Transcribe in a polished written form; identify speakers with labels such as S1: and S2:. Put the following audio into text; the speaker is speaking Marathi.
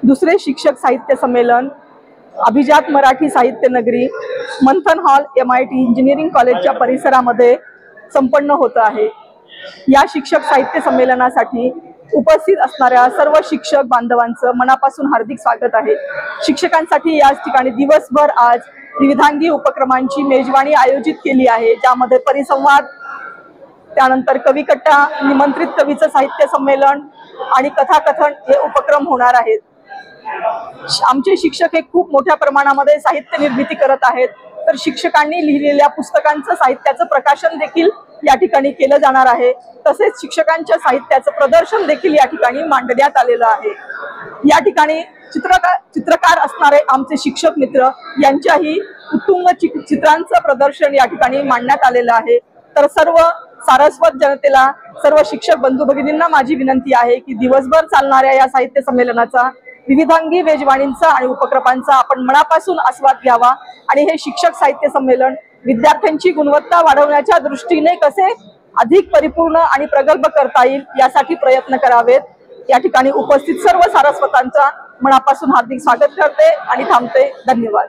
S1: दुसरे शिक्षक साहित्य संमेलन अभिजात मराठी साहित्य नगरी मंथन हॉल MIT इंजिनिअरिंग कॉलेजच्या परिसरामध्ये संपन्न होत आहे। या शिक्षक साहित्य संमेलनासाठी उपस्थित असणाऱ्या सर्व शिक्षक बांधवांचं मनापासून हार्दिक स्वागत आहे। शिक्षकांसाठी याच ठिकाणी दिवसभर आज विविधांगी उपक्रमांची मेजवानी आयोजित केली आहे, ज्यामध्ये परिसंवाद, त्यानंतर कविकट्टा, निमंत्रित कवीचं साहित्य संमेलन आणि कथाकथन हे उपक्रम होणार आहेत। आमचे शिक्षक हे खूप मोठ्या प्रमाणामध्ये साहित्य निर्मिती करत आहेत, तर शिक्षकांनी लिहिलेल्या पुस्तकांचं साहित्याचं प्रकाशन देखील या ठिकाणी केलं जाणार आहे। तसेच शिक्षकांच्या साहित्याचं प्रदर्शन देखील या ठिकाणी मांडण्यात आलेलं आहे। या ठिकाणी चित्रकार असणारे आमचे शिक्षक मित्र यांच्याही उत्तुंग चित्रांचं प्रदर्शन या ठिकाणी मांडण्यात आलेलं आहे। तर सर्व सारस्वत जनतेला, सर्व शिक्षक बंधू भगिनींना माझी विनंती आहे की दिवसभर चालणाऱ्या या साहित्य संमेलनाचा विविधांगी मेजवानींचा आणि उपक्रमांचा आपण मनापासून आस्वाद घ्यावा आणि हे शिक्षक साहित्य संमेलन विद्यार्थ्यांची गुणवत्ता वाढवण्याच्या दृष्टीने कसे अधिक परिपूर्ण आणि प्रगल्भ करता येईल यासाठी प्रयत्न करावेत। या ठिकाणी उपस्थित सर्व सारस्वतांचा मनापासून हार्दिक स्वागत करते आणि थांबते। धन्यवाद।